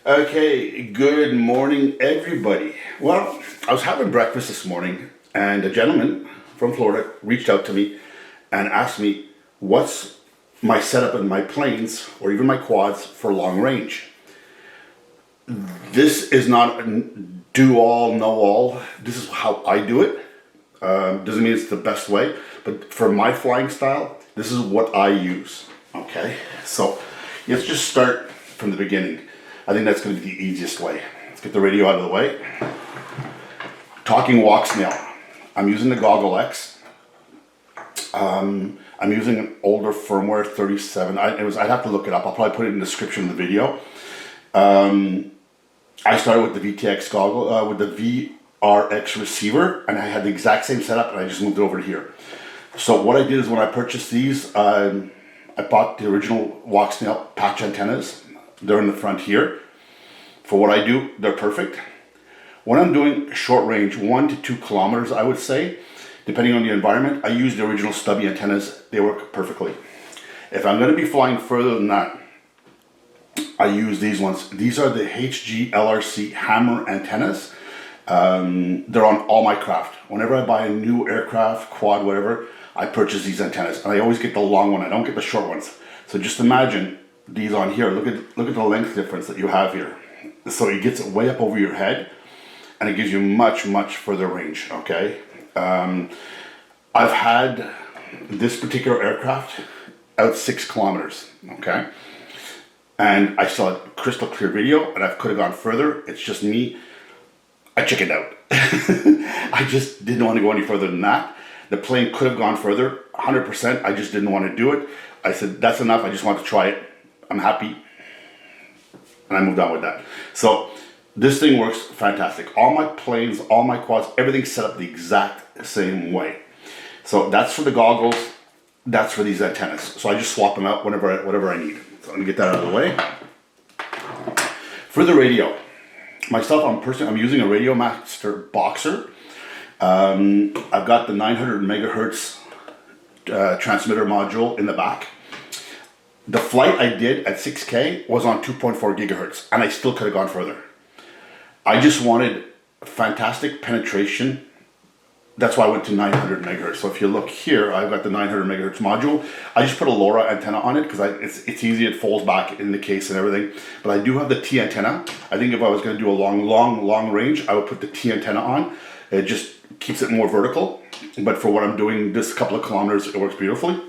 Okay, good morning, everybody. Well, I was having breakfast this morning, and a gentleman from Florida reached out to me and asked me what's my setup in my planes or even my quads for long range. This is not a do all, know all. This is how I do it. Doesn't mean it's the best way, but for my flying style, this is what I use. Okay, so let's just start from the beginning. I think that's going to be the easiest way. Let's get the radio out of the way. Talking walk snail. I'm using the Goggle X. I'm using an older firmware 37. I'd have to look it up. I'll probably put it in the description of the video. I started with the VTX goggle, with the VRX receiver, and I had the exact same setup, and I just moved it over here. So what I did is when I purchased these, I bought the original walk snail patch antennas. They're in the front here. For what I do, they're perfect. When I'm doing short range, 1 to 2 kilometers, I would say, depending on the environment, I use the original stubby antennas. They work perfectly. If I'm going to be flying further than that, I use these ones. These are the HG LRC hammer antennas. They're on all my craft. Whenever I buy a new aircraft, quad, whatever, I purchase these antennas. And I always get the long one. I don't get the short ones. So just imagine these on here. Look at the length difference that you have here. So it gets way up over your head, and it gives you much further range. Okay, I've had this particular aircraft out 6 kilometers. Okay, and I still had crystal clear video, and I could have gone further. It's just me. I chickened out. I just didn't want to go any further than that. The plane could have gone further, 100%. I just didn't want to do it. I said, that's enough. I just want to try it. I'm happy. And I moved on with that. So this thing works fantastic. All my planes, all my quads, everything's set up the exact same way. So that's for the goggles. That's for these antennas. So I just swap them out whatever I need. So I'm gonna get that out of the way. For the radio, myself, I'm using a Radio Master Boxer. I've got the 900 megahertz transmitter module in the back. The flight I did at 6K was on 2.4 gigahertz, and I still could have gone further. I just wanted fantastic penetration. That's why I went to 900 megahertz. So if you look here, I've got the 900 megahertz module. I just put a LoRa antenna on it because it's easy. It folds back in the case and everything. But I do have the T antenna. I think if I was going to do a long range, I would put the T antenna on. It just keeps it more vertical. But for what I'm doing, this couple of kilometers, it works beautifully.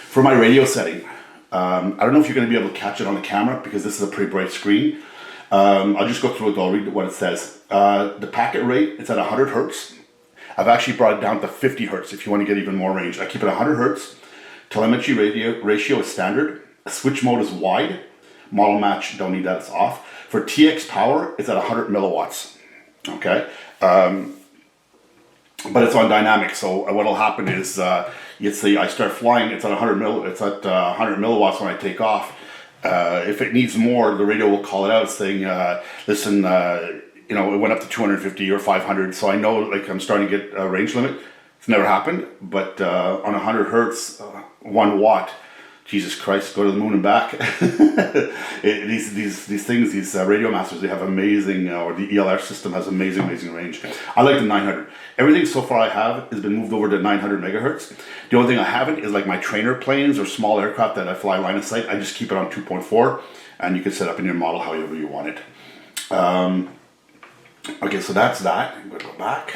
For my radio setting, I don't know if you're going to be able to catch it on the camera because this is a pretty bright screen. I'll just go through it. I'll read what it says. The packet rate, it's at 100 hertz. I've actually brought it down to 50 hertz if you want to get even more range. I keep it 100 hertz. Telemetry ratio is standard. Switch mode is wide. Model match, don't need that, it's off. For TX power, it's at 100 milliwatts. Okay. But it's on dynamic, so what'll happen is I start flying. It's at 100 milliwatts when I take off. If it needs more, the radio will call it out, saying, "Listen, it went up to 250 or 500." So I know, like, I'm starting to get a range limit. It's never happened, but on 100 hertz, 1 watt. Jesus Christ, go to the moon and back. These things, these Radio Masters, they have amazing, or the ELR system has amazing range. I like the 900. Everything so far I have has been moved over to 900 megahertz. The only thing I haven't is like my trainer planes or small aircraft that I fly line of sight. I just keep it on 2.4, and you can set up in your model however you want it. Okay, so that's that. I'm going to go back.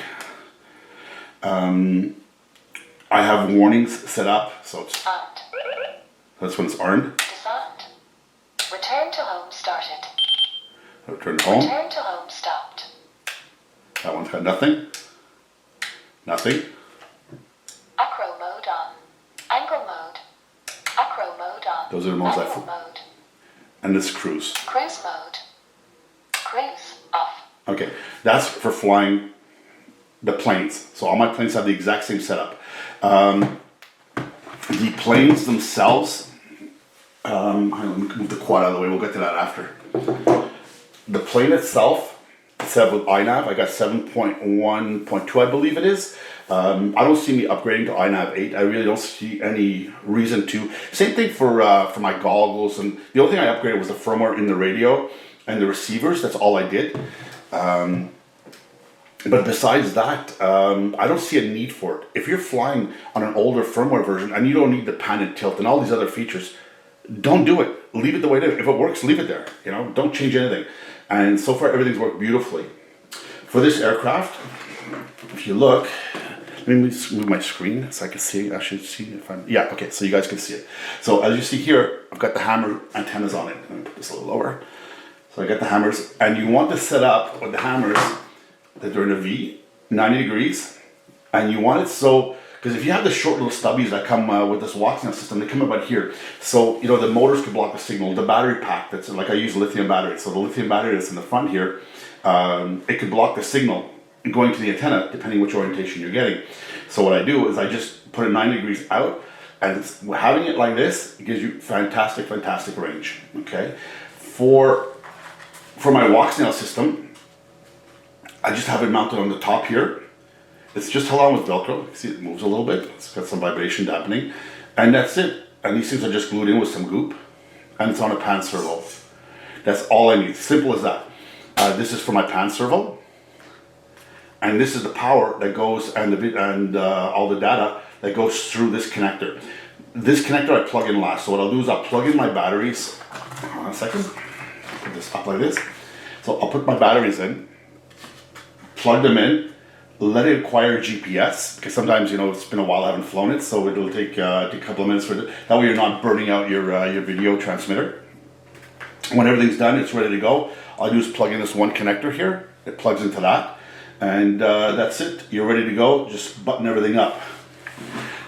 I have warnings set up, so it's... That's when it's armed. Disarmed. Return to home started. Return to home. Return to home stopped. That one's got nothing. Nothing. Acro mode on. Angle mode. Acro mode on. Those are the modes Angle mode. And this cruise. Cruise mode. Cruise off. Okay, that's for flying the planes. So all my planes have the exact same setup. The planes themselves, let me move the quad out of the way, we'll get to that after. The plane itself, set up with iNav. I got 7.1.2, I believe it is. I don't see me upgrading to iNav 8. I really don't see any reason to. Same thing for my goggles. And the only thing I upgraded was the firmware in the radio and the receivers. That's all I did. But besides that, I don't see a need for it. If you're flying on an older firmware version and you don't need the pan and tilt and all these other features, don't do it. Leave it the way it is. If it works, leave it there. You know, don't change anything. And so far, everything's worked beautifully. For this aircraft, if you look, let me move my screen so I can see. I should see if I'm. Yeah, okay. So you guys can see it. So as you see here, I've got the hammer antennas on it. Let me put this a little lower. So I got the hammers, and you want to set up with the hammers that they're in a V, 90 degrees, and you want it so, because if you have the short little stubbies that come with this Watsonx system, they come about here. So, you know, the motors could block the signal. The battery pack, that's like I use lithium battery. So the lithium battery that's in the front here, it could block the signal going to the antenna, depending which orientation you're getting. So what I do is I just put it 90 degrees out, and having it like this, it gives you fantastic, fantastic range, okay? For my Watsonx system, I just have it mounted on the top here. It's just held on with Velcro. You can see it moves a little bit. It's got some vibration dampening. And that's it. And these things are just glued in with some goop. And it's on a pan servo. That's all I need. Simple as that. This is for my pan servo. And this is the power that goes, and all the data that goes through this connector. This connector I plug in last. So what I'll do is I'll plug in my batteries. Hold on a second. Put this up like this. So I'll put my batteries in. Plug them in, let it acquire GPS, because sometimes, you know, it's been a while I haven't flown it, so it'll take a couple of minutes for it. That way you're not burning out your video transmitter. When everything's done, it's ready to go. All I do is plug in this one connector here. It plugs into that, and that's it. You're ready to go. Just button everything up.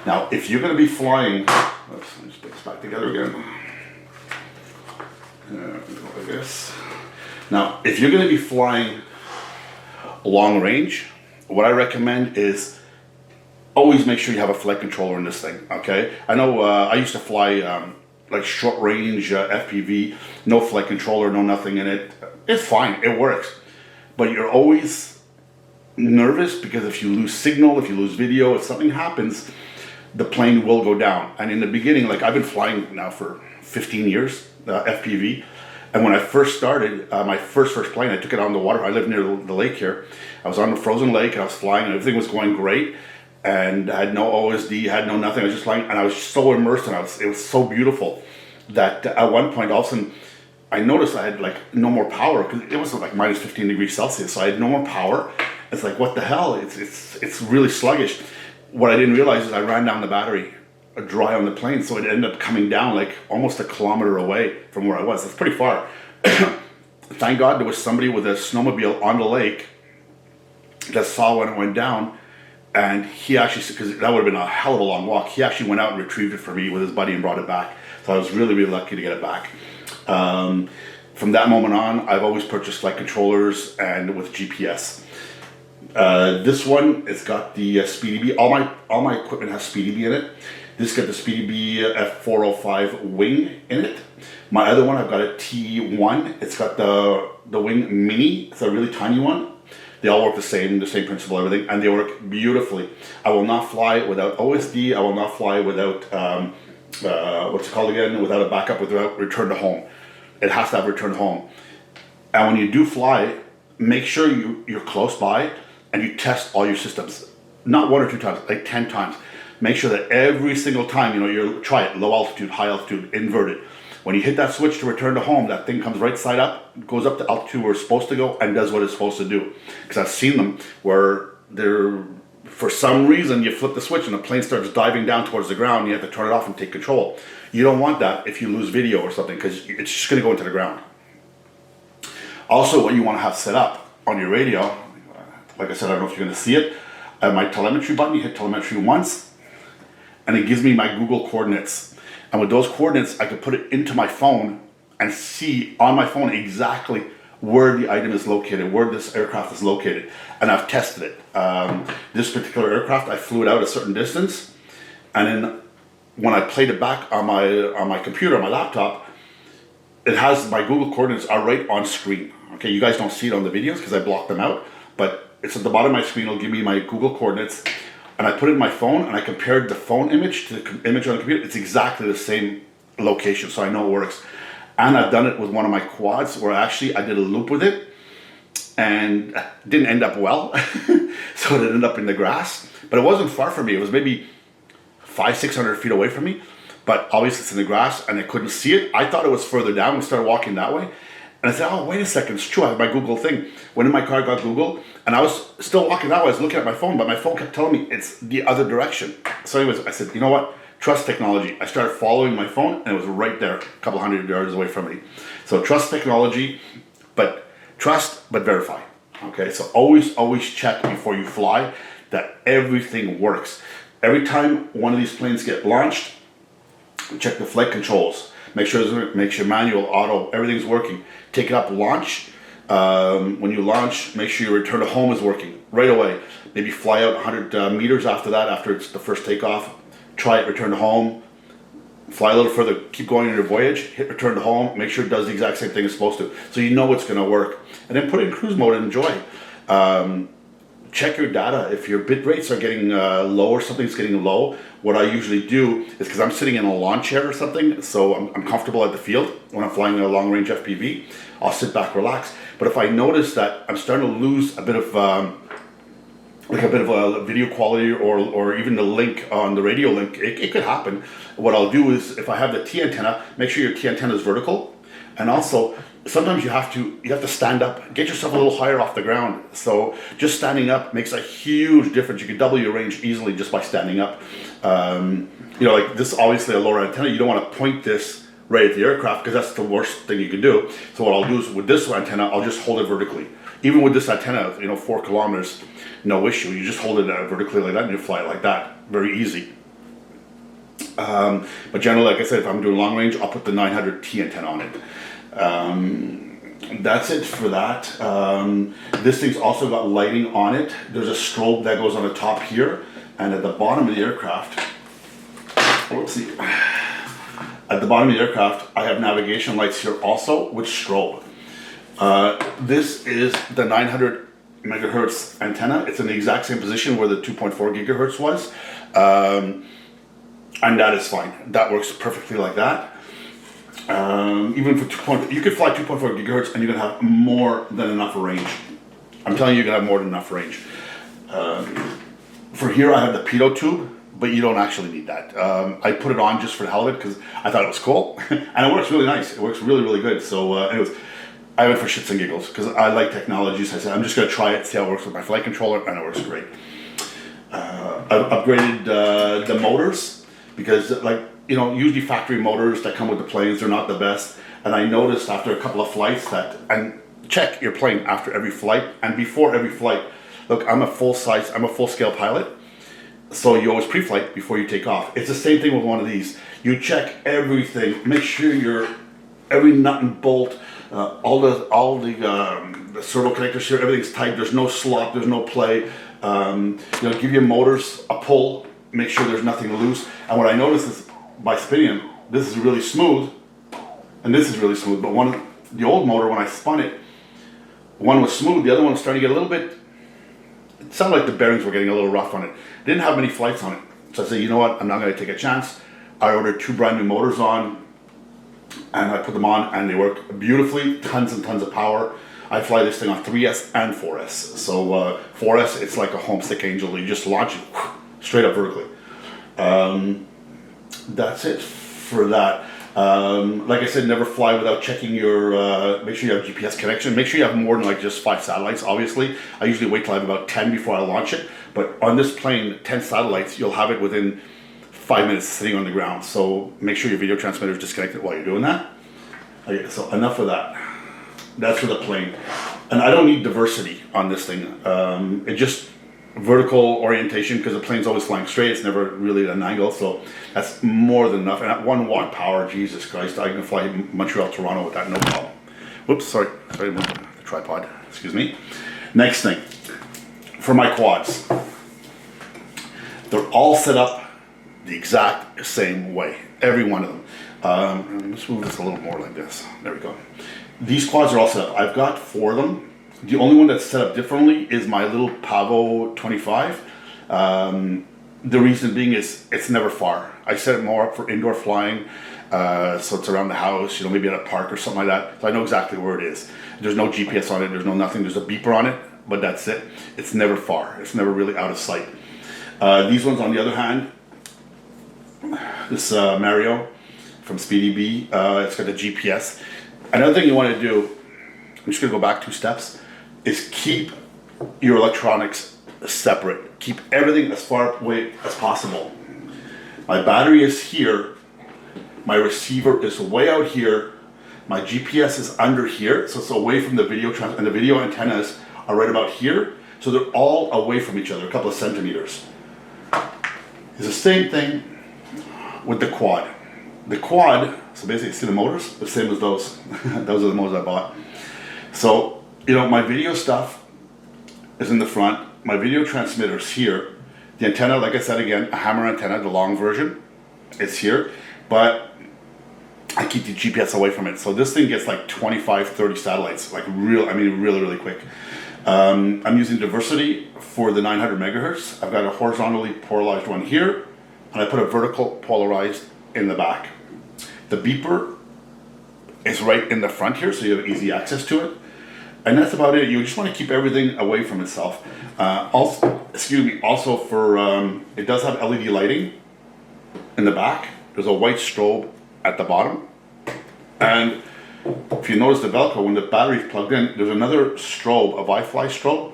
Now, if you're going to be flying, let me just put this back together again. There we go, I guess. Now, if you're going to be flying long range, what I recommend is always make sure you have a flight controller in this thing, okay? I know I used to fly like short range FPV, no flight controller, no nothing in it. It's fine, it works. But you're always nervous because if you lose signal, if you lose video, if something happens, the plane will go down. And in the beginning, like I've been flying now for 15 years, FPV. And when I first started, my first plane, I took it on the water. I live near the lake here. I was on the frozen lake, and I was flying, and everything was going great. And I had no OSD, had no nothing. I was just flying, and I was so immersed, and it was so beautiful that at one point, all of a sudden, I noticed I had like no more power, because it was like minus 15 degrees Celsius. So I had no more power. It's like, what the hell? It's really sluggish. What I didn't realize is I ran down the battery dry on the plane, so it ended up coming down like almost a kilometer away from where I was. That's pretty far. Thank God there was somebody with a snowmobile on the lake that saw when it went down, and he actually, because that would have been a hell of a long walk, he actually went out and retrieved it for me with his buddy and brought it back. So I was really, really lucky to get it back. From that moment on, I've always purchased flight controllers and with GPS. This one, it's got the SpeedyB. All my equipment has SpeedyB in it. This got the SpeedyB F405 wing in it. My other one, I've got a T1. It's got the wing mini. It's a really tiny one. They all work the same principle, everything, and they work beautifully. I will not fly without OSD. I will not fly without, what's it called again? Without a backup, without return to home. It has to have return to home. And when you do fly, make sure you're close by and you test all your systems. Not 1 or 2 times, like 10 times. Make sure that every single time, you try it, low altitude, high altitude, inverted. When you hit that switch to return to home, that thing comes right side up, goes up to altitude where it's supposed to go, and does what it's supposed to do. Because I've seen them where for some reason, you flip the switch and the plane starts diving down towards the ground, and you have to turn it off and take control. You don't want that if you lose video or something, because it's just going to go into the ground. Also, what you want to have set up on your radio, like I said, I don't know if you're going to see it, my telemetry button, you hit telemetry once, and it gives me my Google coordinates. And with those coordinates, I could put it into my phone and see on my phone exactly where the item is located, where this aircraft is located. And I've tested it. This particular aircraft, I flew it out a certain distance, and then when I played it back on my computer, on my laptop, it has my Google coordinates are right on screen. Okay, you guys don't see it on the videos because I blocked them out, but it's at the bottom of my screen. It'll give me my Google coordinates, and I put it in my phone, and I compared the phone image to the image on the computer. It's exactly the same location, so I know it works. And I've done it with one of my quads where actually I did a loop with it, and it didn't end up well, so it ended up in the grass. But it wasn't far from me. It was maybe 500-600 feet away from me. But obviously it's in the grass and I couldn't see it. I thought it was further down. We started walking that way. And I said, oh, wait a second, it's true. I have my Google thing. Went in my car, got Google, and I was still walking that way. I was looking at my phone, but my phone kept telling me it's the other direction. So anyways, I said, you know what? Trust technology. I started following my phone and it was right there, a couple hundred yards away from me. So trust technology, but trust, but verify. Okay, so always check before you fly that everything works. Every time one of these planes get launched, check the flight controls. Make sure manual, auto, everything's working. Take it up, launch. When you launch, make sure your return to home is working right away. Maybe fly out 100 meters after that, after it's the first takeoff. Try it, return to home. Fly a little further, keep going on your voyage, hit return to home, make sure it does the exact same thing it's supposed to. So you know it's going to work. And then put it in cruise mode and enjoy. Check your data. If your bit rates are getting low or something's getting low, what I usually do is, because I'm sitting in a lawn chair or something, so I'm comfortable at the field when I'm flying a long range FPV, I'll sit back, relax. But if I notice that I'm starting to lose a bit of a video quality or even the link on the radio link, it could happen. What I'll do is, if I have the T antenna, make sure your T antenna is vertical, and also sometimes you have to stand up, get yourself a little higher off the ground. So just standing up makes a huge difference. You can double your range easily just by standing up. Like this, obviously a lower antenna, you don't want to point this right at the aircraft because that's the worst thing you can do. So what I'll do is with this antenna, I'll just hold it vertically. Even with this antenna, 4 kilometers, no issue. You just hold it vertically like that and you fly it like that. Very easy. But generally, like I said, if I'm doing long range, I'll put the 900T antenna on it. That's it for that. This thing's also got lighting on it. There's a strobe that goes on the top here, and at the bottom of the aircraft, at the bottom of the aircraft, I have navigation lights here also with strobe. This is the 900 megahertz antenna. It's in the exact same position where the 2.4 gigahertz was, and that is fine. That works perfectly like that. Even for you could fly 2.4 gigahertz and you're gonna have more than enough range. I'm telling you, you're gonna have more than enough range. For here, I have the pitot tube, but you don't actually need that. I put it on just for the hell of it because I thought it was cool, and it works really nice. It works really, really good. So anyways, I went for shits and giggles because I like technology. So I said I'm just gonna try it, see how it works with my flight controller, and it works great. I've upgraded the motors because usually factory motors that come with the planes, they're not the best. And I noticed after a couple of flights and check your plane after every flight and before every flight. Look, I'm a full-scale pilot, so you always pre-flight before you take off. It's the same thing with one of these. You check everything, make sure every nut and bolt, all the servo connectors here, everything's tight. There's no slop, there's no play. Give your motors a pull, make sure there's nothing loose. And what I noticed is, by spinning them, this is really smooth, and this is really smooth. But the old motor, when I spun it, one was smooth, the other one was starting to get a little bit. It sounded like the bearings were getting a little rough on it. Didn't have many flights on it, so I said, you know what? I'm not going to take a chance. I ordered 2 brand new motors on, and I put them on, and they work beautifully. Tons and tons of power. I fly this thing on 3S and 4S. So 4S, it's like a homesick angel. You just launch it straight up vertically. That's it for that. Like I said, never fly without checking your, make sure you have GPS connection. Make sure you have more than just 5 satellites, obviously. I usually wait till I have about 10 before I launch it. But on this plane, 10 satellites, you'll have it within 5 minutes sitting on the ground. So make sure your video transmitter is disconnected while you're doing that. Okay, so enough of that. That's for the plane. And I don't need diversity on this thing. It just vertical orientation because the plane's always flying straight. It's never really at an angle, so that's more than enough. And at 1 watt power, Jesus Christ, I can fly Montreal, Toronto with that, no problem. Whoops, sorry, move the tripod. Excuse me. Next thing, for my quads, they're all set up the exact same way, every one of them. Let's move this a little more like this. There we go. these quads are all set up. I've got 4 of them. The only one that's set up differently is my little Pavo 25. The reason being is it's never far. I set it more up for indoor flying, so it's around the house, maybe at a park or something like that. So I know exactly where it is. There's no GPS on it, there's no nothing, there's a beeper on it, but that's it. It's never far, it's never really out of sight. These ones, on the other hand, this Mario from Speedy B, it's got the GPS. Another thing you want to do, I'm just going to go back 2 steps, is keep your electronics separate. Keep everything as far away as possible. My battery is here, my receiver is way out here, my GPS is under here, so it's away from the video, and the video antennas are right about here, so they're all away from each other, a couple of centimeters. It's the same thing with the quad. The quad, so basically, see the motors? The same as those. Those are the motors I bought. So, my video stuff is in the front. My video transmitter's here. The antenna, like I said again, a hammer antenna, the long version, is here. But I keep the GPS away from it. So this thing gets like 25, 30 satellites, really, really quick. I'm using diversity for the 900 megahertz. I've got a horizontally polarized one here, and I put a vertical polarized in the back. The beeper is right in the front here, so you have easy access to it. And that's about it. You just want to keep everything away from itself. Also for, it does have LED lighting in the back. There's a white strobe at the bottom. And if you notice the Velcro, when the battery's plugged in, there's another strobe, a Wi-Fi strobe,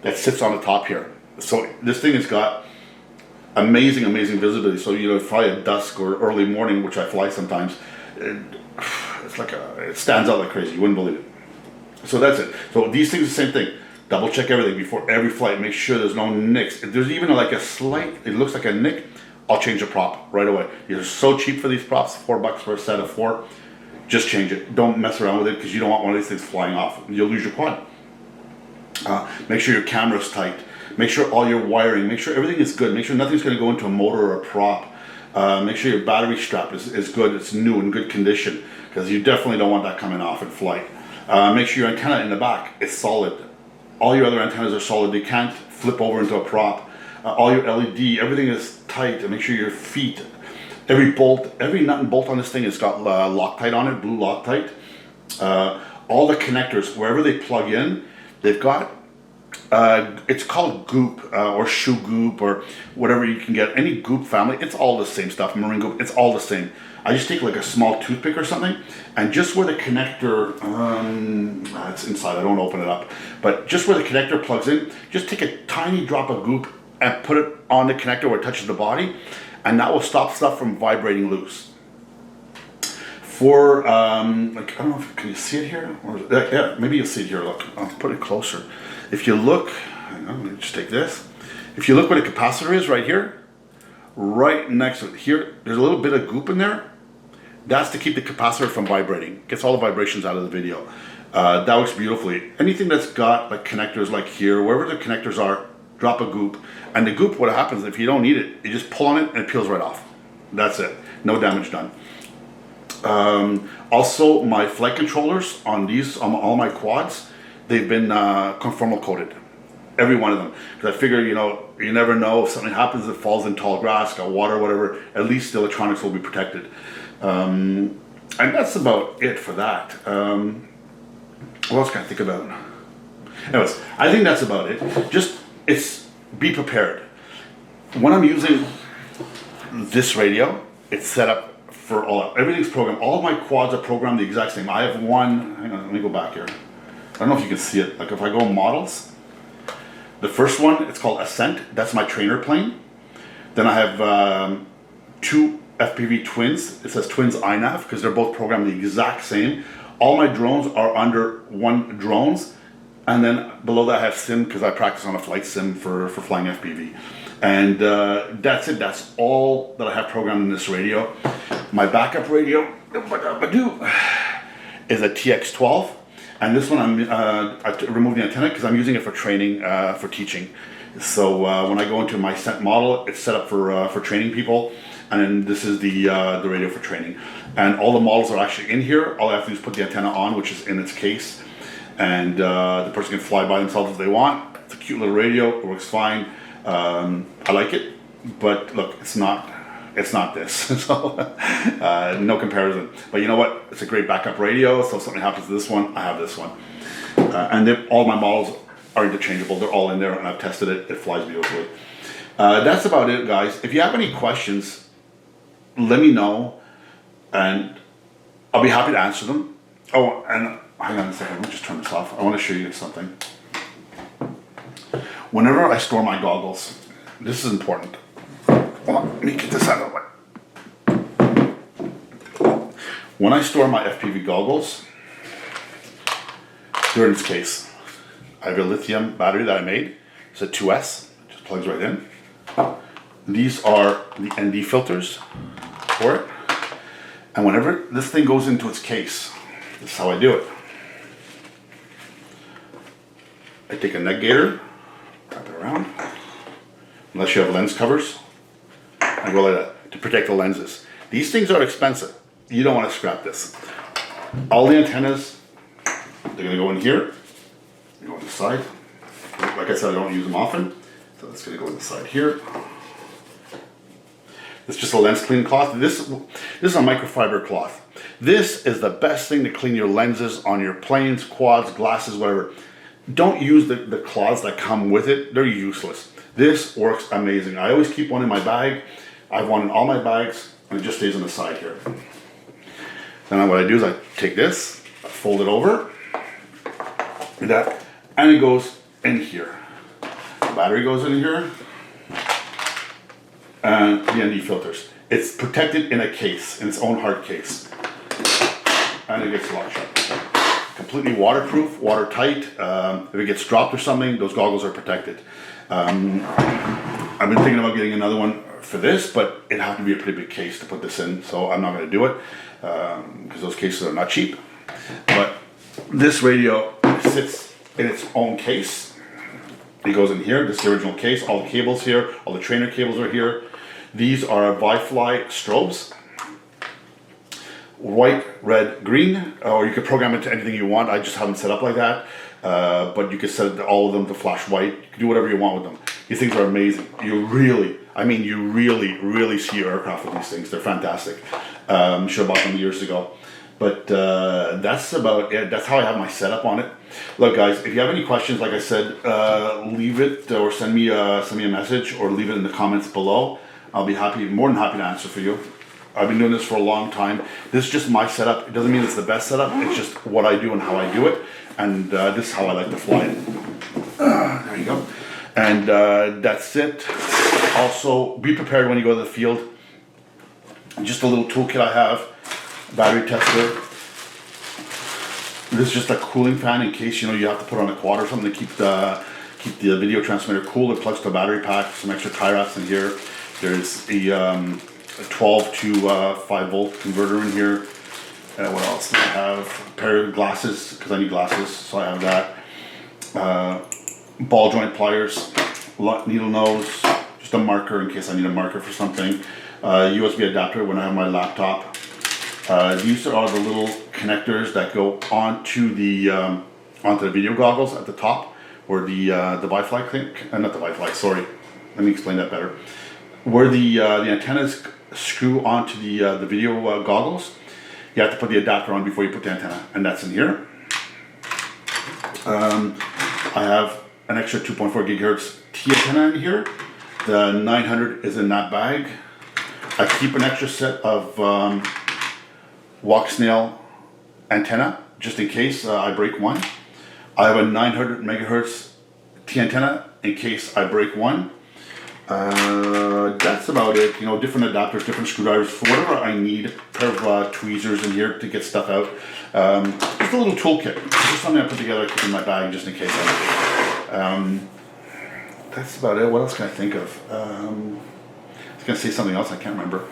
that sits on the top here. So this thing has got amazing visibility. So fly at dusk or early morning, which I fly sometimes, it stands out like crazy. You wouldn't believe it. So that's it. So these things, the same thing. Double check everything before every flight. Make sure there's no nicks. If there's even like a slight, it looks like a nick, I'll change the prop right away. They're so cheap for these props, $4 for a set of 4. Just change it. Don't mess around with it, because you don't want one of these things flying off. You'll lose your quad. Make sure your camera's tight. Make sure all your wiring, make sure everything is good. Make sure nothing's going to go into a motor or a prop. Make sure your battery strap is good, it's new, in good condition, because you definitely don't want that coming off in flight. Make sure your antenna in the back is solid. All your other antennas are solid. They can't flip over into a prop. All your LED, everything is tight. And make sure your feet, every bolt, every nut and bolt on this thing has got Loctite on it, blue Loctite. All the connectors, wherever they plug in, they've got, it's called goop or shoe goop or whatever you can get. Any goop family, it's all the same stuff. Marine goop, it's all the same. I just take like a small toothpick or something, and just where the connector, it's inside, I don't open it up, but just where the connector plugs in, just take a tiny drop of goop and put it on the connector where it touches the body, and that will stop stuff from vibrating loose. For, I don't know if, can you see it here? Or, yeah, maybe you'll see it here, look, I'll put it closer. If you look, hang on, let me just take this. If you look where the capacitor is right here, right next to it, here, there's a little bit of goop in there. That's to keep the capacitor from vibrating. Gets all the vibrations out of the video. That works beautifully. Anything that's got like connectors like here, wherever the connectors are, drop a goop. And the goop, what happens if you don't need it, you just pull on it and it peels right off. That's it. No damage done. Also, my flight controllers on these, on all my quads, they've been conformal coated. Every one of them. Because I figure, you never know if something happens, it falls in tall grass, got water, whatever, at least the electronics will be protected. And that's about it for that. What else can I think about? Anyways, I think that's about it. Just, be prepared. When I'm using this radio, it's set up for everything's programmed. All of my quads are programmed the exact same. I have one, hang on, let me go back here. I don't know if you can see it. Like if I go models, the first one, it's called Ascent. That's my trainer plane. Then I have 2 FPV twins. It says Twins iNav because they're both programmed the exact same. All my drones are under 1 drones. And then below that I have sim because I practice on a flight sim for flying FPV. And that's it. That's all that I have programmed in this radio. My backup radio is a TX12. And this one I removed the antenna because I'm using it for training, for teaching. So when I go into my set model, it's set up for training people. and then this is the radio for training. And all the models are actually in here. All I have to do is put the antenna on, which is in its case, and the person can fly by themselves if they want. It's a cute little radio. It works fine. I like it, but look, it's not this. So no comparison. But you know what? It's a great backup radio. So if something happens to this one, I have this one. And all my models are interchangeable. They're all in there, and I've tested it. It flies beautifully. That's about it, guys. If you have any questions, let me know, and I'll be happy to answer them. Oh, and hang on a second. Let me just turn this off. I want to show you something. Whenever I store my goggles, this is important. Let me get this out of the way. When I store my FPV goggles, they're in this case. I have a lithium battery that I made. It's a 2S. It just plugs right in. These are the ND filters for it. And whenever this thing goes into its case, this is how I do it. I take a neck gaiter, wrap it around. Unless you have lens covers, I go like that to protect the lenses. These things are expensive. You don't want to scrap this. All the antennas, they're going to go in here. They go on the side. Like I said, I don't use them often, so that's going to go in the side here. It's just a lens cleaning cloth. This is a microfiber cloth. This is the best thing to clean your lenses on your planes, quads, glasses, whatever. Don't use the cloths that come with it. They're useless. This works amazing. I always keep one in my bag. I have one in all my bags, and it just stays on the side here. Then what I do is I take this, I fold it over, like that, and it goes in here. The battery goes in here, and the ND filters. It's protected in a case, in its own hard case, and it gets locked shut. Completely waterproof, watertight. If it gets dropped or something, those goggles are protected. I've been thinking about getting another one for this, but it'd have to be a pretty big case to put this in, so I'm not going to do it because those cases are not cheap. But this radio sits in its own case. It goes in here. This is the original case. All the cables here, all the trainer cables are here. These are Wi-Fi strobes. White, red, green, or you could program it to anything you want. I just have them set up like that, but you can set all of them to flash white. You can do whatever you want with them. These things are amazing. You really see your aircraft with these things. They're fantastic. Should have bought them years ago. But that's about it. That's how I have my setup on it. Look, guys, if you have any questions, like I said, leave it or send me a message or leave it in the comments below. I'll be more than happy to answer for you. I've been doing this for a long time. This is just my setup. It doesn't mean it's the best setup. It's just what I do and how I do it. And this is how I like to fly it. There you go. And that's it. Also, be prepared when you go to the field. Just a little toolkit I have. Battery tester. This is just a cooling fan in case you have to put on a quad or something to keep the video transmitter cool. It plugs to a battery pack. Some extra tie wraps in here. There's a 12 to 5 volt converter in here. What else do I have? A pair of glasses because I need glasses, so I have that. Ball joint pliers, needle nose, just a marker in case I need a marker for something. USB adapter when I have my laptop. These are the little connectors that go onto the video goggles at the top, where the Wi-Fi not the Wi-Fi. Sorry, let me explain that better. Where the antennas screw onto the video goggles, you have to put the adapter on before you put the antenna, and that's in here. I have an extra 2.4 gigahertz T antenna in here. The 900 is in that bag. I keep an extra set of walk snail antenna just in case I break one. I have a 900 megahertz T antenna in case I break one. That's about it. Different adapters, different screwdrivers for whatever I need. A pair of tweezers in here to get stuff out. Just a little toolkit. Just something I put together, keep in my bag just in case I need it. That's about it. What else can I think of? I was going to say something else. I can't remember.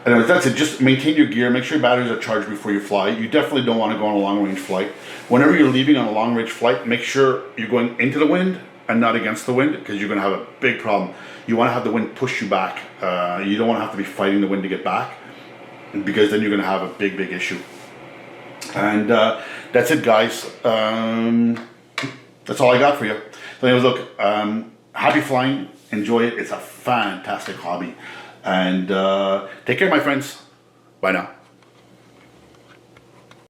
Anyways, that's it. Just maintain your gear. Make sure your batteries are charged before you fly. You definitely don't want to go on a long-range flight. Whenever you're leaving on a long-range flight, make sure you're going into the wind and not against the wind, because you're going to have a big problem. You want to have the wind push you back. You don't want to have to be fighting the wind to get back, because then you're going to have a big issue. And that's it, guys. That's all I got for you. So anyways, look, happy flying. Enjoy it. It's a fantastic hobby. And take care, my friends. Bye now.